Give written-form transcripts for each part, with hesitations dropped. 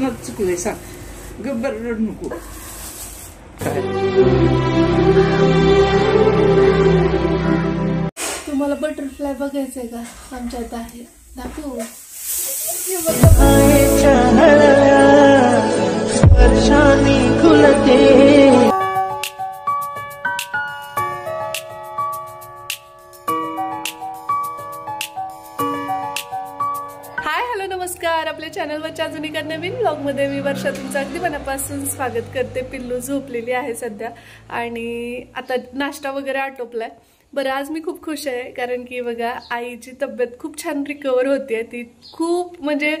कुणाचं चुकलंय सांग, गब्बर रड नको. तुम्हाला बटरफ्लाय बघायचंय का? आमच्यात आहे, दाखवू. हाय, हॅलो, नमस्कार. आपल्या चॅनलवरच्या अजून एका नवीन ब्लॉगमध्ये मी वर्षा तुमचं अगदी मनापासून स्वागत करते. पिल्लू झोपलेली आहे सध्या आणि आता नाश्ता वगैरे आटोपलाय. बरं, आज मी खूप खुश आहे कारण की बघा, आईची तब्येत खूप छान रिकवर होतीये. ती खूप म्हणजे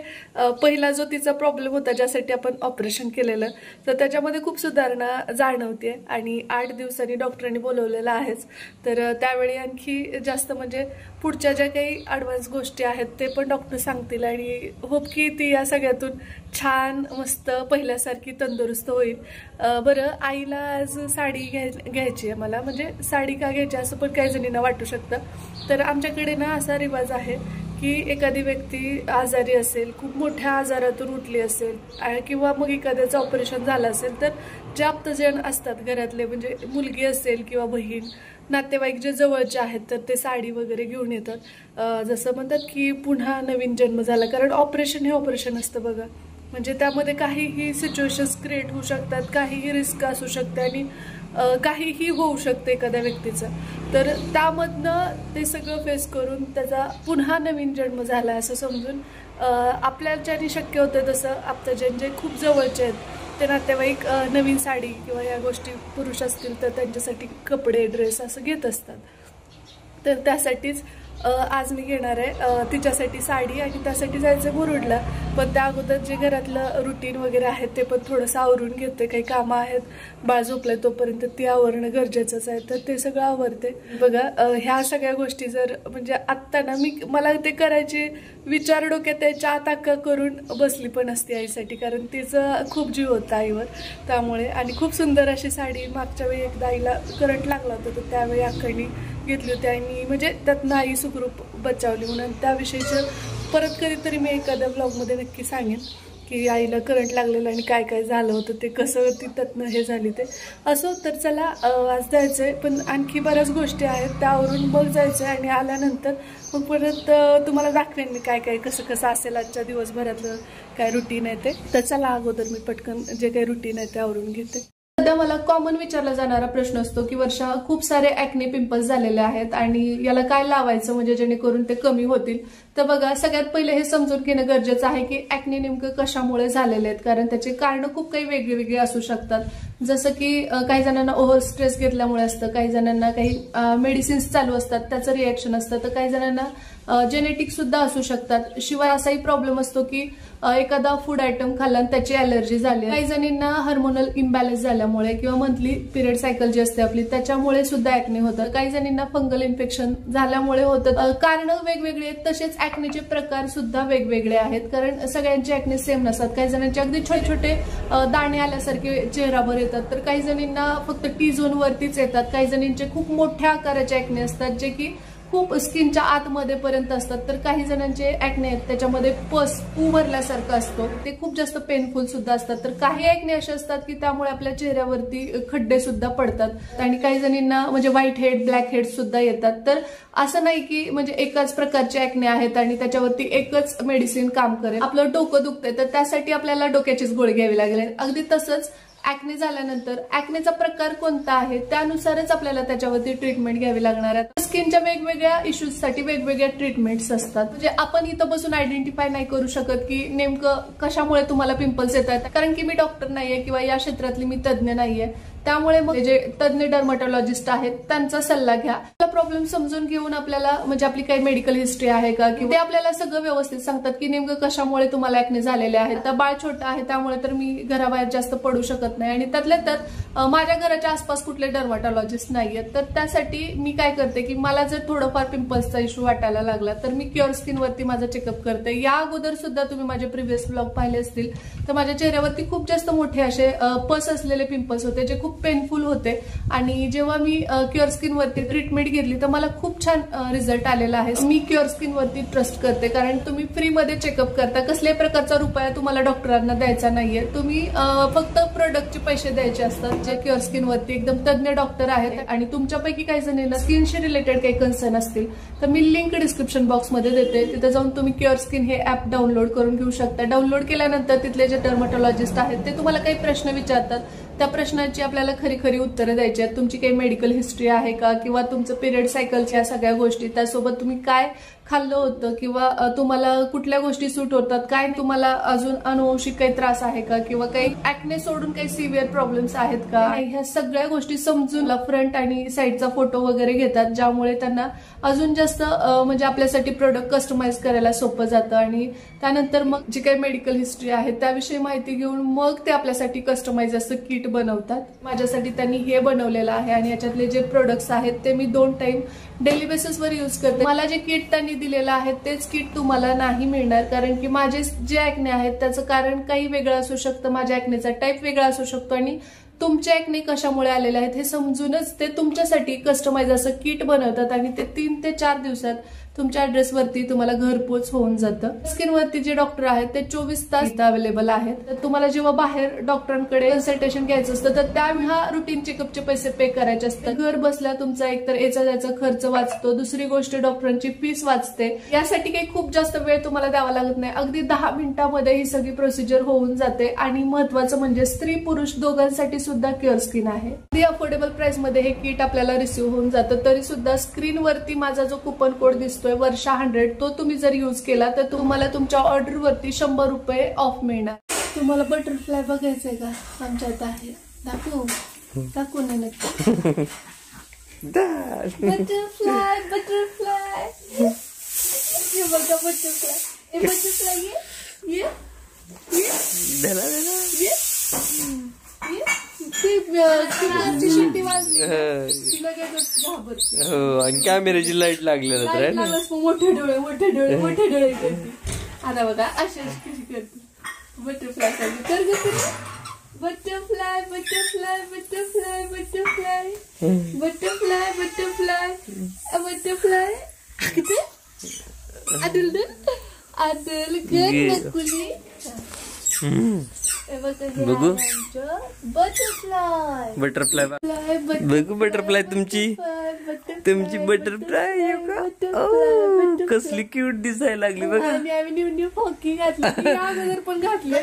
पहिला जो तिचा प्रॉब्लेम होता ज्यासाठी आपण ऑपरेशन केलेलं, तर त्याच्यामध्ये खूप सुधारणा जाणवते आणि 8 दिवसांनी डॉक्टरांनी बोलवलेलं आहेच. तर त्यावेळी आणखी जास्त म्हणजे पुढच्या ज्या काही ॲडव्हान्स गोष्टी आहेत ते पण डॉक्टर सांगतील आणि होप की ती या सगळ्यातून छान मस्त पहिल्यासारखी तंदुरुस्त होईल. बरं, आईला आज साडी घ्यायची आहे मला. म्हणजे साडी का घ्यायची असं पण काही जणींना वाटू शकतं. तर आमच्याकडे ना असा रिवाज आहे की एखादी व्यक्ती आजारी असेल, खूप मोठ्या आजारातून उठली असेल किंवा मग एखाद्याचं ऑपरेशन झालं असेल, तर जे आप्तजन असतात घरातले, म्हणजे मुलगी असेल किंवा बहीण, नातेवाईक जे जवळचे आहेत, तर ते साडी वगैरे घेऊन येतात. जसं म्हणतात की पुन्हा नवीन जन्म झाला. कारण ऑपरेशन हे ऑपरेशन असतं बघा, म्हणजे त्यामध्ये काहीही सिच्युएशन्स क्रिएट होऊ शकतात, काहीही रिस्क असू शकते आणि काहीही होऊ शकते एखाद्या व्यक्तीचं. तर त्यामधनं ते सगळं फेस करून त्याचा पुन्हा नवीन जन्म झाला असं समजून आपल्याला ज्याने शक्य होतं तसं आप्तजन जे खूप जवळचे आहेत ते नातेवाईक नवीन साडी किंवा या गोष्टी, पुरुष असतील तर त्यांच्यासाठी कपडे, ड्रेस असं घेत असतात. तर त्यासाठीच आज मी घेणार आहे तिच्यासाठी साडी आणि त्यासाठी जायचं मुरुडला. पण त्या अगोदर जे घरातलं रुटीन वगैरे आहे ते पण थोडंसं आवरून घेते. काही कामं आहेत, बाळ झोपलंय तोपर्यंत ती आवरणं गरजेचंच आहे, तर ते सगळं आवरते. बघा, ह्या सगळ्या गोष्टी जर म्हणजे आत्ता ना मला ते करायचे विचार डोक्यात त्याच्या आताक्का करून बसली पण असते आईसाठी, कारण तिचं खूप जीव होता आईवर त्यामुळे. आणि खूप सुंदर अशी साडी मागच्या वेळी एकदा आईला करंट लागला होता, तर त्यावेळी अक्कानी घेतली होती आणि म्हणजे त्यातनं आई सुखरूप बचावली म्हणून. त्याविषयीचं परत कधीतरी मी एखाद्या ब्लॉगमध्ये नक्की सांगेन की आईला करंट लागलेलं आणि काय काय झालं होतं, ते कसं ती त्यातनं हे झाली ते असं. तर चला, आज जायचं आहे, पण आणखी बऱ्याच गोष्टी आहेत त्यावरून मग जायचं आहे आणि आल्यानंतर मग परत तुम्हाला दाखवेन मी काय काय कसं कसं असेल आजच्या दिवसभरातलं काय रुटीन आहे ते. तर चला, अगोदर मी पटकन जे काही रुटीन आहे ते आवरून घेते. सध्या मला कॉमन विचारला जाणारा प्रश्न असतो की वर्षा, खूप सारे ॲक्ने पिंपल्स झालेले आहेत आणि याला काय लावायचं म्हणजे जेणेकरून ते कमी होतील. तर बघा, सगळ्यात पहिले हे समजून घेणं गरजेचं आहे की ॲक्ने नेमकं कशामुळे झालेले आहेत, कारण त्याचे कारण खूप काही वेगवेगळे असू शकतात. जसं की काही जणांना ओव्हर स्ट्रेस घेतल्यामुळे असतं, काही जणांना काही मेडिसिन्स चालू असतात त्याचं रिॲक्शन असतं, तर काही जणांना जेनेटिक सुद्धा असू शकतात. शिवाय असाही प्रॉब्लेम असतो की एखादा फूड आयटम खाल्ला आणि त्याची अलर्जी झाली. काही जणींना हार्मोनल इम्बॅलन्स झाल्यामुळे किंवा मंथली पिरियड सायकल जी असते आपली त्याच्यामुळे सुद्धा ॲक्ने होतं. काही जणींना फंगल इन्फेक्शन झाल्यामुळे होतं. कारण वेगवेगळे आहेत, तसेच ॲक्नेचे प्रकार सुद्धा वेगवेगळे आहेत, कारण सगळ्यांचे ॲक्ने सेम नसतात. काही जणांचे अगदी छोटे छोटे दाणे आल्यासारखे चेहरावर येतात, तर काही जणींना फक्त टी झोन वरतीच येतात. काही जणींचे खूप मोठ्या आकाराचे ॲक्ने असतात जे की खूप स्किनच्या आतमध्ये पर्यंत असतात. तर काही जणांचे ॲक्ने आहेत त्याच्यामध्ये पस पू भरल्यासारखं असतो, ते खूप जास्त पेनफुल सुद्धा असतात. तर काही ॲक्ने असे असतात की त्यामुळे आपल्या चेहऱ्यावरती खड्डे सुद्धा पडतात आणि काही जणींना म्हणजे व्हाईट हेड, ब्लॅक हेड सुद्धा येतात. तर असं नाही की म्हणजे एकाच प्रकारचे ॲक्ने आहेत आणि त्याच्यावरती एकच मेडिसिन काम करेल. आपलं डोकं दुखतंय तर त्यासाठी आपल्याला डोक्याचीच गोळी घ्यावी लागेल. अगदी तसंच ॲक्ने झाल्यानंतर ॲक्नेचा प्रकार कोणता आहे त्यानुसारच आपल्याला त्याच्यावरती ट्रीटमेंट घ्यावी लागणार आहे. स्किनच्या वेगवेगळ्या इश्यूजसाठी वेगवेगळ्या ट्रीटमेंट्स असतात. म्हणजे आपण इथं बसून आयडेंटिफाय नाही करू शकत की नेमकं कशामुळे तुम्हाला पिंपल्स येत आहेत, कारण की मी डॉक्टर नाहीये किंवा या क्षेत्रातली मी तज्ज्ञ नाहीये. त्यामुळे मग जे तज्ज्ञ डर्मॅटॉलॉजिस्ट आहेत त्यांचा सल्ला घ्या. प्रॉब्लेम समजून घेऊन आपल्याला म्हणजे आपली काही मेडिकल हिस्ट्री आहे का किंवा ते आपल्याला सगळं व्यवस्थित सांगतात की नेमकं कशामुळे तुम्हाला ॲक्ने झालेले आहेत. तर बाळ छोटं आहे त्यामुळे तर मी घराबाहेर जास्त पडू शकत नाही आणि त्यातल्या त्यात माझ्या घराच्या आसपास कुठले डर्मॅटॉलॉजिस्ट नाहीयेत. तर त्यासाठी मी काय करते की मला जर थोडंफार पिंपल्सचा इश्यू वाटायला लागला तर मी क्युअर स्किन वरती माझा चेकअप करते. या अगोदर सुद्धा तुम्ही माझे प्रिव्हियस ब्लॉग पाहिले असतील तर माझ्या चेहऱ्यावरती खूप जास्त मोठे असे पस असलेले पिंपल्स होते जे खूप खूप पेनफुल होते आणि जेव्हा मी क्युअर स्किन वरती ट्रीटमेंट घेतली तर मला खूप छान रिझल्ट आलेला आहे. मी क्युअर स्किन वरती ट्रस्ट करते, कारण तुम्ही फ्री मध्ये चेकअप करता, कसल्याही प्रकारचा रुपया तुम्हाला डॉक्टरांना द्यायचा नाहीये. तुम्ही फक्त प्रोडक्टचे पैसे द्यायचे असतात. जे क्युअर स्किन वरती एकदम तज्ञ डॉक्टर आहेत आणि तुमच्यापैकी काही जणांना स्किनशी रिलेटेड काही कन्सर्न असतील तर मी लिंक डिस्क्रिप्शन बॉक्स मध्ये देते. तिथे जाऊन तुम्ही क्युअर स्किन हे ऍप डाउनलोड करून घेऊ शकता. डाउनलोड केल्यानंतर तिथले जे डर्मॅटॉलॉजिस्ट आहेत ते तुम्हाला काही प्रश्न विचारतात. त्या प्रश्नांची आपल्याला खरी खरी उत्तरं द्यायची आहेत. तुमची काही मेडिकल हिस्ट्री आहे का, किंवा तुमचं पिरियड सायकलच्या सगळ्या गोष्टी, त्यासोबत तुम्ही काय खाल्लं होतं किंवा तुम्हाला कुठल्या गोष्टी सूट होतात, काय तुम्हाला अजून अनुवंशिक काही त्रास आहे का, किंवा काही ऍक्ने सोडून काही सिव्हिअर प्रॉब्लेम्स आहेत का, ह्या सगळ्या गोष्टी समजून फ्रंट आणि साईडचा फोटो वगैरे घेतात, ज्यामुळे त्यांना अजून जास्त म्हणजे आपल्यासाठी प्रोडक्ट कस्टमाइज करायला सोपं जातं. आणि त्यानंतर मग जी काही मेडिकल हिस्ट्री आहे त्याविषयी माहिती घेऊन मग ते आपल्यासाठी कस्टमाइज असं किट बनवतात. माझ्यासाठी त्यांनी हे बनवलेलं आहे आणि याच्यातले जे प्रोडक्ट्स आहेत ते मी 2 टाइम डेली बेसिसवर यूज करते. मला जे किट त्यांनी दिलेलं आहे तेच किट तुम्हाला नाही मिळणार, कारण की माझे जे ऍक्ने आहेत त्याचं कारण काही वेगळं असू शकतं, माझ्या ऍक्नेचा टाईप वेगळा असू शकतो आणि तुमचे ऍक्ने कशामुळे आलेले आहेत हे समजूनच ते तुमच्यासाठी कस्टमाइज असं किट बनवतात आणि ते 3 ते 4 दिवसात तुमच्या ऍड्रेसवरती तुम्हाला घरपोच होऊन जातं. स्किनवरती जे डॉक्टर आहेत ते 24 तास अवेलेबल आहेत. तर तुम्हाला जेव्हा बाहेर डॉक्टरांकडे कन्सल्टेशन घ्यायचं असतं तर त्या रुटीन चेकअपचे पैसे पे करायचे असतात. घर बसल्या तुमचा एकतर याचा त्याचा खर्च वाचतो, दुसरी गोष्ट डॉक्टरांची फीस वाचते. यासाठी काही खूप जास्त वेळ तुम्हाला द्यावा लागत नाही. अगदी 10 मिनिटांमध्ये ही सगळी प्रोसिजर होऊन जाते. आणि महत्वाचं म्हणजे स्त्री पुरुष दोघांसाठी सुद्धा क्युअर स्किन आहे. अगदी अफोर्डेबल प्राइस मध्ये हे किट आपल्याला रिसिव्ह होऊन जातं. तरी सुद्धा स्क्रीनवरती माझा जो कुपन कोड दिसतोय वर्षा 100, तो तुम्ही जर यूज केला तर तुम्हाला तुमच्या ऑर्डरवरती 100 रुपये ऑफ मिळणार. तुम्हाला बटरफ्लाय बघायचंय का? आमच्यात आहे. दाखवू ना नक्की. बटरफ्लाय बटरफ्लाय हे बघा, बटरफ्लाय. हे बटरफ्लाय ये शिट्टी वाजली आणि कॅमेऱ्याची लाईट लागलेलं मोठे डोळे मोठे डोळे मोठे डोळे करते. आता बघा अशी कशी करते. बटरफ्लाय कर butterfly butterfly butterfly butterfly butterfly butterfly butterfly किती आदल आदल नकुली. बघू बटरफ्लाय बटरफ्लाय बघू बटरफ्लाय तुमची बटरफ्लाय कसली क्यूट दिसायला लागली बघा. आम्ही न्यू फॉकी घातली, अगोदर पण घातली,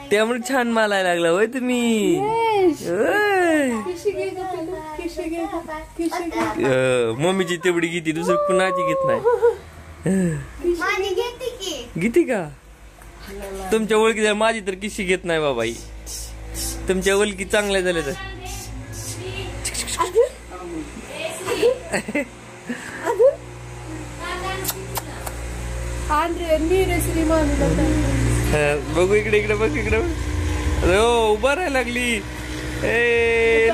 त्यामुळे छान मालायला लागला होय तुम्ही. मम्मीची तेवढी घेते, दुसरी कुणाची घेत नाही. घेते का? तुमच्या ओळखी माझी तर किशी घेत नाही बाबा. तुमच्या ओळखी चांगल्या झाल्या तर बघू इकडे इकडे बघ इकडे उभा राहायला लागली.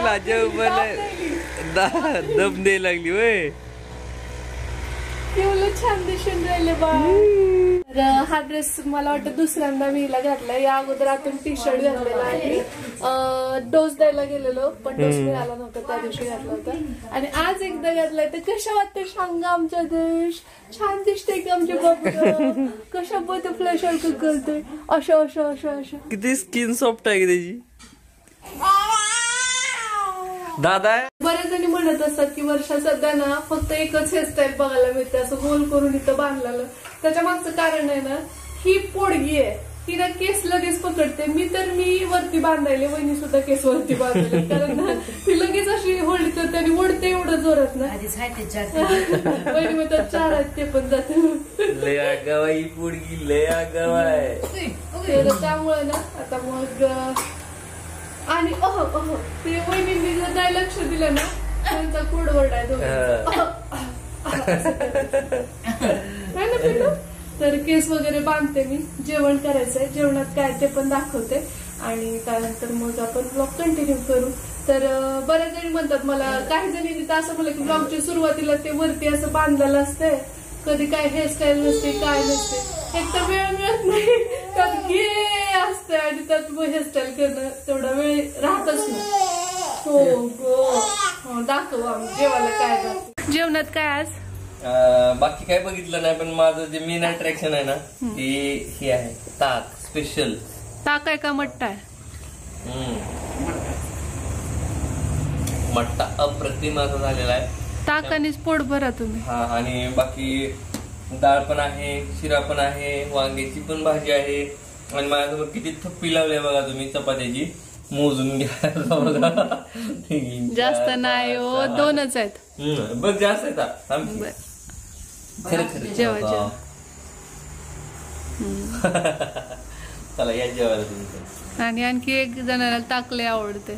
लाजा उभा दम द्यायला लागली वय. छान दिसून राहिले बा. हा ड्रेस मला वाटतं दुसऱ्यांदा मी हिला घातलाय. या अगोदर आपण टी शर्ट घातलेला आहे. डोस द्यायला गेलेलो पण डोस मिळाला नव्हता, त्या दिवशी घातला होता. आणि आज एकदा घातलाय तर कशा वाटतं सांगा. आमचा देश छान दिसतोय की आमचे बाबू कशा बटरफ्लाय सारखं करतोय. अशा अशा अशा अशा किती स्किन सॉफ्ट आहे त्याची. दादा बऱ्याच जणी म्हणत असतात की वर्षा सध्या ना फक्त एकच हेअरस्टाईल बघायला मिळते, असं गोल करून इथं बांधलेलं. त्याच्या मागचं कारण आहे ना, ही पोडगी आहे, ही ना केस लगेच पकडते. मी वरती बांधायले, वहिनी सुद्धा केस वरती बांधायले, कारण ती लगेच अशी होल्ड करते आणि ओढते एवढं जोरात ना. वहिनी म्हणतात 4 आहेत ते पण जाते. लय आगाव ही पोडगी, लय आगाव आहे. त्यामुळे ना आता मग आणि ते वहिनींनी जर नाही लक्ष दिलं ना त्यांचा कोड ओरडाय तर केस वगैरे बांधते मी. जेवण करायचंय, जेवणात काय ते पण दाखवते आणि त्यानंतर मग आपण ब्लॉग कंटिन्यू करू. तर बऱ्याच जणी म्हणतात मला, काही जणी असं म्हणलं की ब्लॉगच्या सुरुवातीला ते वरती असं बांधलेलं असते, कधी काय हेअरस्टाईल नसते, काय नसते, एक तर वेळ मिळत नाही, त्यात घे असते आणि त्यात मग हेअरस्टाईल करणं तेवढा वेळ राहतच नाही. हो दाखव आम्ही जेवायला काय दाखव. जेवणात काय आज? बाकी काय बघितलं नाही, पण माझं जे मेन अट्रॅक्शन आहे ना ते हे आहे ताक. स्पेशल ताक आहे का मट्टा आहे? मट्टा अप्रतिम असा झालेला आहे. ताक आणि पोट भरा तुम्ही. हा, आणि बाकी डाळ पण आहे, शिरा पण आहे, वांग्याची पण भाजी आहे, आणि माझ्यासोबत किती थप्पी लावली बघा तुम्ही चपात्याची. मोजून घ्या बघा. जास्त नाही हो, 2च आहेत. बस जास्त आहेत. खरं जेवा. चला या जेवायला तुम्ही. आणि आणखी एक जणाला ताकले आवडते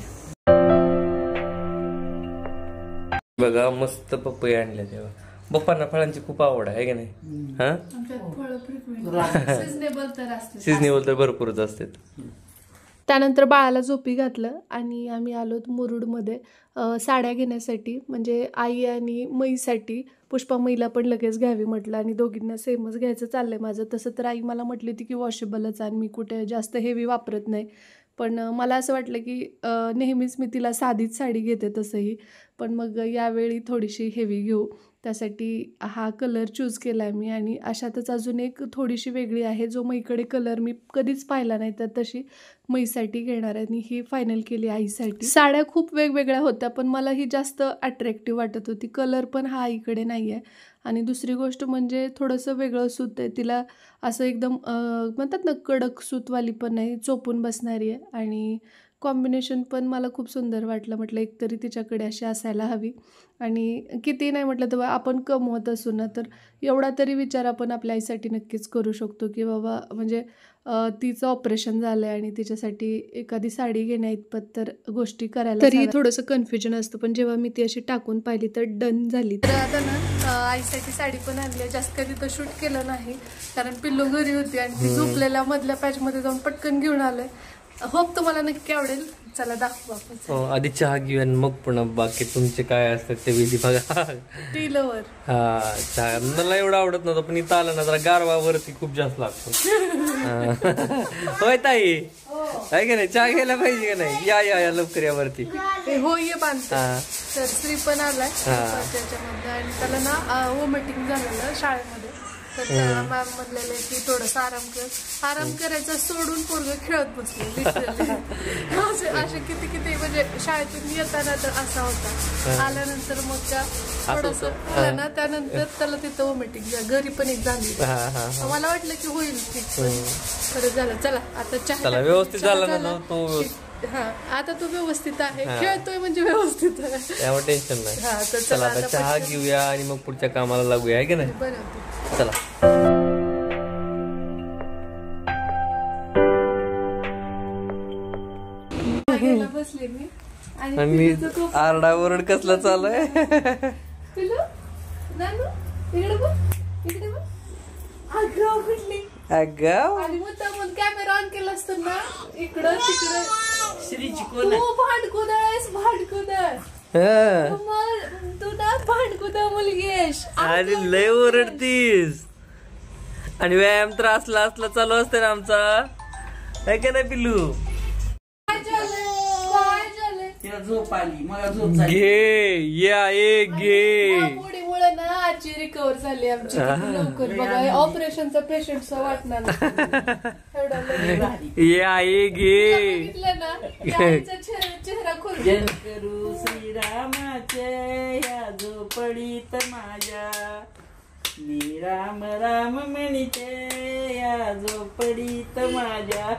बघा. मस्त पपई आणल्या तेव्हा. बाप्पांना फळांची खूप आवड आहे का नाही? हा, सिजनेबल तर भरपूरच असतात. त्यानंतर बाळाला झोपी घातलं आणि आम्ही आलोत मुरुडमध्ये साड्या घेण्यासाठी. म्हणजे आई आणि मईसाठी. पुष्पा मईला पण लगेच घ्यावी म्हटलं आणि दोघींना सेमच घ्यायचं चाललंय माझं. तसं तर आई मला म्हटली होती की वॉशेबलच आणि मी कुठे जास्त हेवी वापरत नाही. पण मला असं वाटलं की नेहमीच मी तिला साधीच साडी घेते तसंही, पण मग यावेळी थोडीशी हेवी घेऊ. त्यासाठी हा कलर चूज केला आहे मी. आणि अशातच अजून एक थोडीशी वेगळी आहे, जो मईकडे कलर मी कधीच पाहिला नाही, तर तशी मईसाठी घेणार आहे आणि ही फायनल केली आईसाठी. साड्या खूप वेगवेगळ्या होत्या, पण मला ही जास्त अट्रॅक्टिव्ह वाटत होती. कलर पण हा आईकडे नाही आहे. आणि दुसरी गोष्ट म्हणजे थोडंसं वेगळं सूत आहे. तिला असं एकदम म्हणतात ना कडक सूतवाली पण नाही, चोपून बसणारी आहे. आणि कॉम्बिनेशन पण मला खूप सुंदर वाटलं. म्हटलं एकतरी तिच्याकडे अशी असायला हवी. आणि किती नाही म्हटलं तर आपण कमवत असू ना, तर एवढा तरी विचार आपण आपल्या आईसाठी नक्कीच करू शकतो की बाबा म्हणजे तिचं ऑपरेशन झालं आहे आणि तिच्यासाठी एखादी साडी घेण्या इतपत तर गोष्टी करायला तरी थोडंसं कन्फ्युजन असतं. पण जेव्हा मी ती अशी टाकून पाहिली तर डन झाली. तर आता ना आईसाठी साडी पण आणली आहे. जास्त काही तिथं शूट केलं नाही कारण पिल्लू घरी होती आणि ती झोपलेल्या मधल्या पॅचमध्ये जाऊन पटकन घेऊन आलंय. होप तुम्हाला नक्की आवडेल. चला दाखवू आपण. आधी चहा घेऊया आणि मग पुन्हा बाकी तुमचे काय असतात ते विधी बघा. Tea lover. हा, चहा मला एवढं आवडत नव्हतं, पण इथं आलं ना जरा गारवावरती खूप जास्त लागतो. होय ताई, आहे का नाही? चहा घ्यायला पाहिजे का नाही? या लवकर यावरती. हो ये बांधतो. तर श्री पण आलाय त्याच्यामध्ये आणि त्याला ना वॉमिटिंग झालेलं शाळेमध्ये. तर मॅम म्हणलेलं की थोडंसं आराम करायचं सोडून पोरगं खेळत बसले लिटरली. असे किती म्हणजे शाळेतून येताना तर असा होता. आल्यानंतर मग त्या थोडंसं आलं ना, त्यानंतर त्याला तिथं वॉमिटिंग घरी पण एक झाली. मला वाटलं की होईल ठीक, पण खरंच झालं. चला आता चहा व्यवस्थित झाला तो. हा, आता तो व्यवस्थित आहे, खेळतोय म्हणजे व्यवस्थित आहे, त्यामुळे टेन्शन नाही. हा, तर चला आता चहा घेऊया आणि मग पुढच्या कामाला लागूया, आहे की नाही? चला. बसले मी आणि आरडाओरड कसला चालू आहे. कॅमेरा ऑन केला असतो ना, इकडं तिकडं भांडकुदळ आहेस, भांडकुदळ तू ना भांडकुदळ मुलगी आहेस. अरे लय ओरडतीस. आणि व्यायाम तर असला चालू असते ना आमचा, आहे का नाही पिल्लू? झोप आली मला, झोप घे या एक घे. मुळे ना आजची रिकवर झाली आमची लवकर. बघा ऑपरेशनचा पेशंट वाटणार या एक घे ना, चेहरा खुल करू श्रीरामाचे या झोपडीत माझ्या, मी राम राम म्हणते या झोपडीत माझ्या.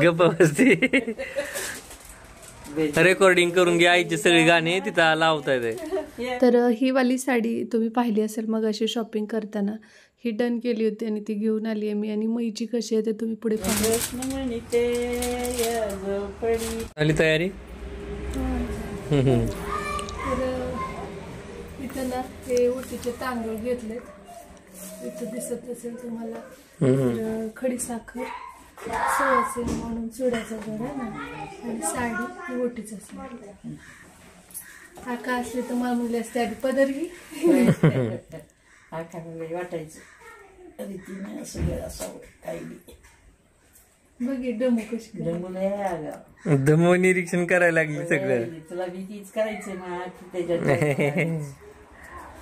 गप्प बसते. रेकॉर्डिंग करून घ्या आईची सगळी गाणी तिथं लावता येते. तर ही वाली साडी तुम्ही पाहिली असेल मग अशी शॉपिंग करताना, ही डन केली होती आणि ती घेऊन आली आहे मी. आणि मईची कशी आहे ते तुम्ही पुढे पाहू. झाली तयारी? इथं ना हे ओटीचे तांदूळ घेतलेत, इथं दिसत असेल तुम्हाला. खडी साखर, सवासेल म्हणून चुड्याचा गड आहे ना, आणि साडी ओटीच असेल. आका असले तर मला मुली असते आधी पदरगी वाटायचं रीतीने सगळं असावं काही. बघे डमू कशी जमून आहे अगं. दमो निरीक्षण करायला लागली सगळं. तुला बी तीच करायचं ना त्याच्यात.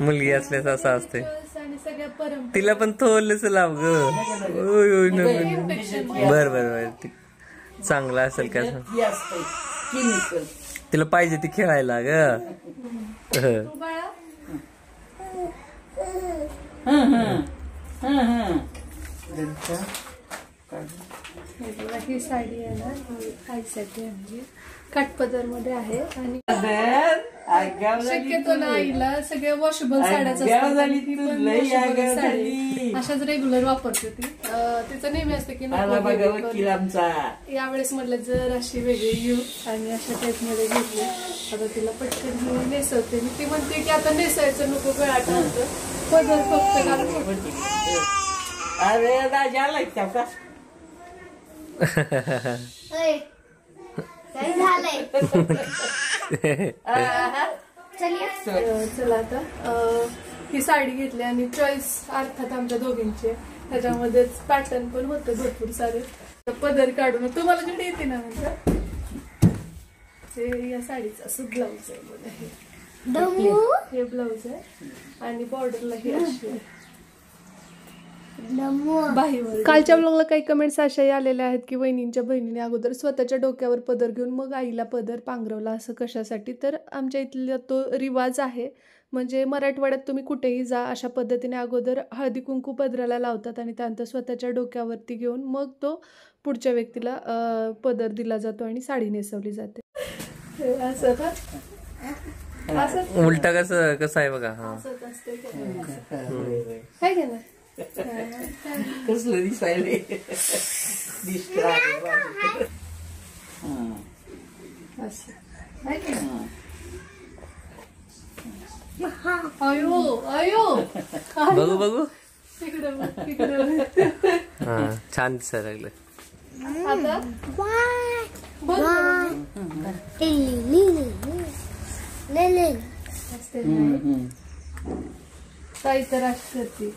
मुलगी असल्यास असं असते. आणि सगळ्या परंपरा तिला पण थोडंस लाव ग. बर बर बर चांगलं असेल का केमिकल तिला पाहिजे ती खेळायला ग. बाळा ही साडी आहे ना ही आईसाठी आहे काठपदर मध्ये आहे आणि शक्यतो ना आईला सगळ्या वॉशेबल साड्याच अशाच रेग्युलर वापरते ती. तिचं नेहमी असते की यावेळेस म्हटलं जर अशी वेगळी घेऊ आणि अशा टाईप मध्ये घेतली आता तिला पटकन घेऊन नेसवते. ती म्हणते की आता नेसायचं नको गळाट होतं पदर फक्त घालून. अरे राजा लागता का चला आता ही साडी घेतली आणि चॉईस अर्थात आमच्या दोघींचे त्याच्यामध्येच पॅटर्न पण होते भरपूर सारे. पदर काढून तुम्हाला कडे येते ना म्हणजे ते या साडीचं असं ब्लाऊज आहे बघा. हे ब्लाऊज आहे आणि बॉर्डरला ही अशी आहे. कालच्या ब्लॉगला काही कमेंट्स अशाही आलेल्या आहेत की वहिनींच्या बहिणीने अगोदर स्वतःच्या डोक्यावर पदर घेऊन मग आईला पदर पांघरवला असं कशासाठी. तर आमच्या इथला तो रिवाज आहे. म्हणजे मराठवाड्यात तुम्ही कुठेही जा अशा पद्धतीने अगोदर हळदी कुंकू पदराला लावतात आणि त्यानंतर स्वतःच्या डोक्यावरती घेऊन मग तो पुढच्या व्यक्तीला पदर दिला जातो आणि साडी नेसवली जाते. असं का असं उलटा कसं आहे बघा. असंच असते काय घे ना कसलं दिसायले अयो अयो बघू बघू तिकडे छान दिसायला लागलं. आता काही तर असं करते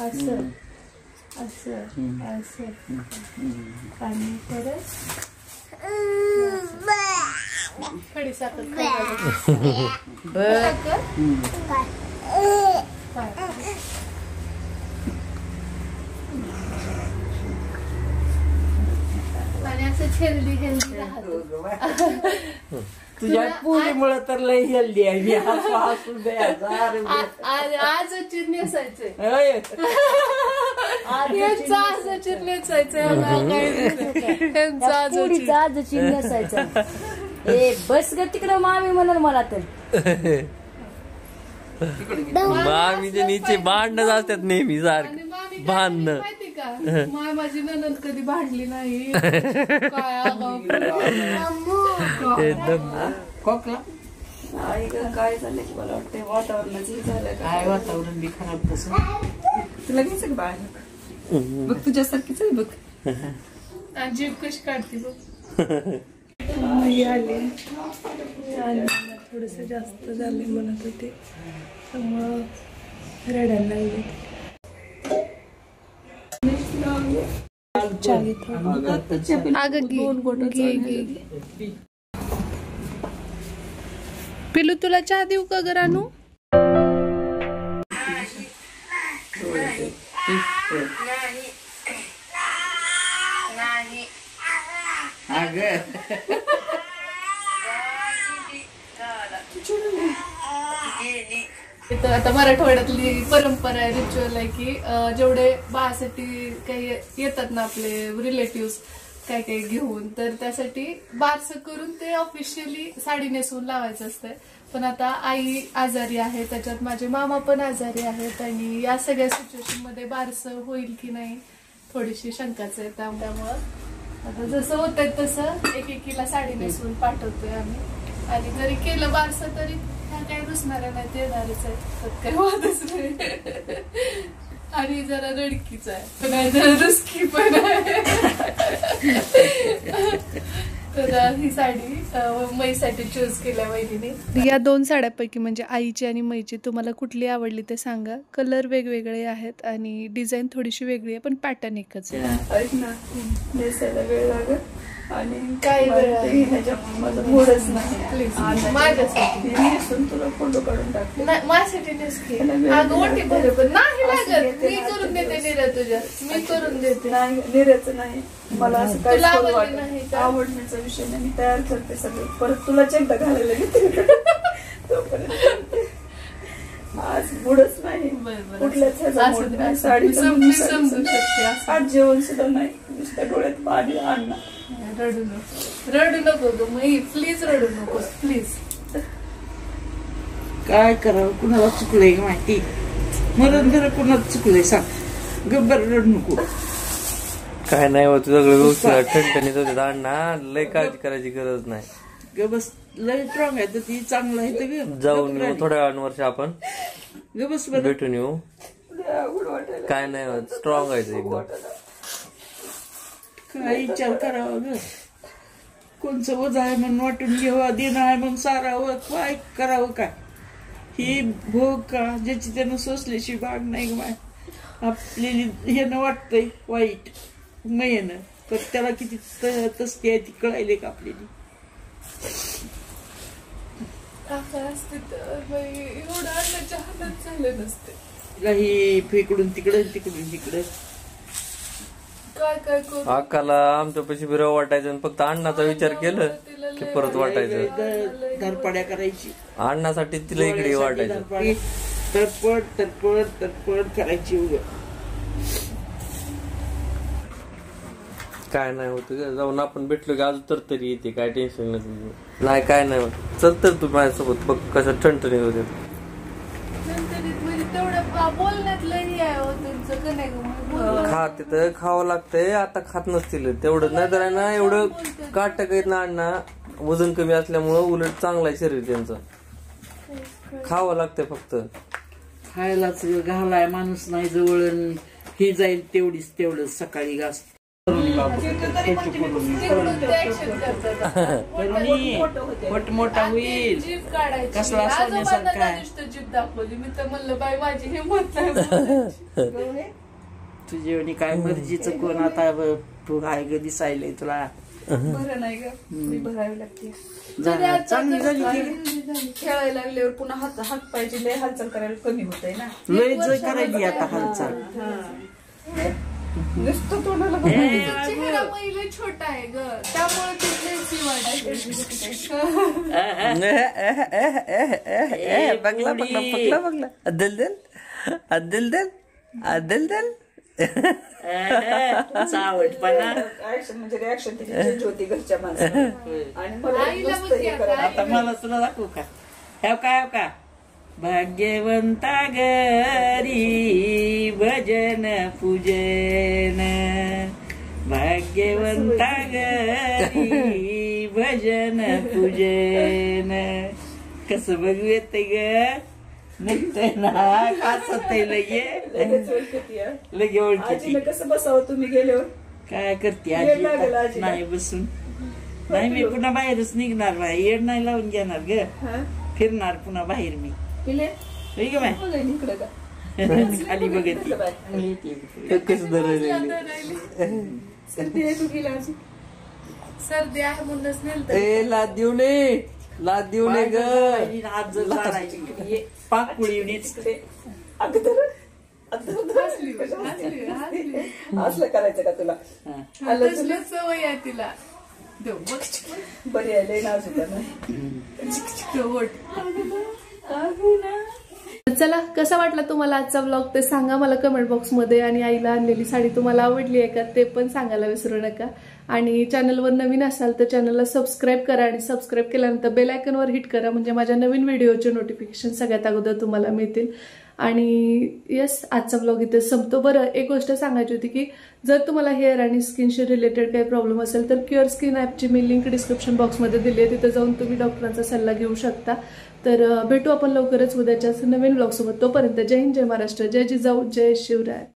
असं असं असं आणि परत खडी साखर आणि असं हेल्दी हेल्दी राहतो. तुझ्या पुरीमुळे तर लय हेल्दी आहे. आज नेसायचंय आज नेसायचंय बस ग तिकडं मामी म्हणाल मला तर मामीच्या नीचे भांडणं असतात नेहमी सारखं भांडणं. माहिती का माय माझी ननंद कधी भांडली नाही. काय खोकला काय झालं की मला वाटतं वातावरणाच झालं. काय वातावरण बी खराब तसं. तुला घ्यायचं का बाळ बघ तुझ्यासारखीच आहे बघ. जीभ कशी काढते बघ. आले थोडस जास्त झाले म्हणत होते त्यामुळं रडायला लागले. पिलू तुला चहा देऊ का ग रानू? तर आता मराठवाड्यातली परंपरा आहे रिच्युअल आहे की जेवढे बाळासाठी काही येतात ना आपले रिलेटिव्ह काय काही घेऊन तर त्यासाठी बारसं करून ते ऑफिशियली साडी नेसवून लावायचं असतंय. पण आता आई आजारी आहे त्याच्यात माझे मामा पण आजारी आहेत आणि या सगळ्या सिच्युएशन मध्ये बारसं होईल की नाही थोडीशी शंकाच आहे. त्यामुळं आता जसं होतंय तसं एकेकीला साडी नेसवून पाठवतोय आम्ही आणि जरी केलं बारसं तरी काही रुसणाऱ्या नाही ते येणारच आहे त्यात काही वादच नाही. आणि जरा रडकीच आहे पण जरा रुसकी पण आहे. तर ही साडी मैसाठी चूज केल्या वहिनीने. या 2 साड्यापैकी म्हणजे आईची आणि मैची तुम्हाला कुठली आवडली ते सांगा. कलर वेगवेगळे आहेत आणि डिझाईन थोडीशी वेगळी आहे पण पॅटर्न एकच आहे. ऐक ना, नेसायला वेळ लागत आणि काही वेळ माझा मूडच नाही. माझ्यासाठी नेसून तुला फोटो काढून टाकले. माझ्यासाठी अगं ओटी भर पण नाही लागत. मी करून देते निरा तुझ्या. मी करून देते. नाही निरायचं नाही मला असं काय तुला आवडली नाही का? आवडण्याचा विषय नाही. मी तयार करते सगळे परत तुला एकदा घालायला घेते तोपर्यंत आज मूडच नाही. कुठल्याच ह्याचा मूड नाही. साडीचं मी समजू शकते. आज जेवण सुद्धा नाही. नुसत्या डोळ्यात पाणी आणणार. रडू नको ग मई, प्लीज रडू नको प्लीज. काय करावं, कुणाला चुकलंय माहिती. मरण जरा कुणाला चुकलंय सांग. गब्बर रडू नको. काय नाही होत, सगळं व्यवस्थित ठणठणीत होते. अण्णा लय काळजी करायची गरज नाही. गबस लय स्ट्रॉंग आहे तर ती चांगलं आहे तर जाऊन येऊ थोड्या वेळांवर आपण गबस भेटून येऊ. काय नाही होत, स्ट्रॉंग आहे ते एकदम. काय विचार करावा ग. कोणचं वजा आहे म्हणून वाटून घ्यावं, देणं आहे म्हणून सारावं, काय करावं. काय ही भोग का ज्याची त्यानं सोसल्याशी बाग नाही ग. आपल्याला ह्यानं वाटतंय वाईट मयेनं पण त्याला किती तसती आहे ती कळायले का आपल्याला. एवढं अन्नाच्या हातात झालं नसते. काही फेकडून तिकडं तिकडून तिकडं काय काय करू. अक्काला आमच्यापाशी बिराव वाटायचं आणि फक्त अण्णाचा विचार केलं की परत वाटायचं. धरपड्या करायची अण्णासाठी तिला इकडे वाटायचं. तडपड तडपड तडपड करायची. उग काय नाही होत, जाऊन आपण भेटलो की अजून तर तरी येते. काय टेन्शन नाही, काय नाही होत. चल तर तू माझ्यासोबत बघ कसं ठणठणीत होते. खा तिथं खावं लागतंय. आता खात नसतील तेवढं नाही तर ना एवढं काट टाकायत ना अण्णा. वजन कमी असल्यामुळं उलट चांगलं आहे शरीर त्यांचं. खावं लागतंय फक्त. खायलाच घालाय माणूस नाही जवळ. ही जाईल तेवढीच तेवढंच सकाळी घास मोठा होईल. कसला सोन्यासारखा आहे. जीभ दाखवली मी तर म्हणलं बाई माझी हिंमत नाही. तुझी आणि काय मर्जीचं कोण आता तू आहे ग दिसायलंय तुला. बरं नाही ग, मी भरावी लागते. चांगली झाली खेळायला लागल्यावर पुन्हा हात पायची लय हालचाल करायला कमी होत ना. लय जय करायची आता हालचाल. नुसतं तोंडाला चेहरा महिला छोटा आहे ग त्यामुळे बघला बघला बघला बघला अद्दल दल अद्दल दल अद्दल दल. चावटपणा म्हणजे रिॲक्शन तिची चेंज होती घरच्या माणसाला. आणि मला आता मला तुला दाखवू का. ह्या काय का भाग्यवंता घरी भजन पूजन. भाग्यवंता घरी भजन पूजन. कस बघू येते ग. निघतंय ना कासत लगे लगे ओळखी. कसं बसावं तुम्ही गेल्यावर. काय करते आजी नाही बसून. नाही मी पुन्हा बाहेरच निघणार नाही. येड नाही लावून घेणार ग. फिरणार पुन्हा बाहेर मी. खाली बघत सर्दी आहे म्हणूनच लाद देऊ नये लाद देऊ नये ग. आज पाकुळी असलं करायचं का तुला. सवय आहे तिला. बरी आहे नाजूक. चला कसा वाटला तुम्हाला आजचा व्लॉग ते सांगा मला कमेंट बॉक्स मध्ये. आणि आईला आणलेली साडी तुम्हाला आवडली आहे का ते पण सांगायला विसरू नका. आणि चॅनलवर नवीन असाल तर चॅनलला सबस्क्राईब करा. आणि सबस्क्राईब केल्यानंतर बेल आयकॉनवर हिट करा म्हणजे माझ्या नवीन व्हिडिओचे नोटिफिकेशन सगळ्यात अगोदर तुम्हाला मिळतील. आणि येस आजचा व्लॉग इथे संपतो. बरं एक गोष्ट सांगायची होती की जर तुम्हाला हेअर आणि स्किनशी रिलेटेड काही प्रॉब्लेम असेल तर क्युअर स्किन ॲपची मी लिंक डिस्क्रिप्शन बॉक्समध्ये दिली आहे. तिथे जाऊन तुम्ही डॉक्टरांचा सल्ला घेऊ शकता. तर भेटू आपण लवकरच उद्याच्या नवीन व्लॉग सोबत. तोपर्यंत जय हिंद जय महाराष्ट्र जय जिजाऊ जय शिवराय.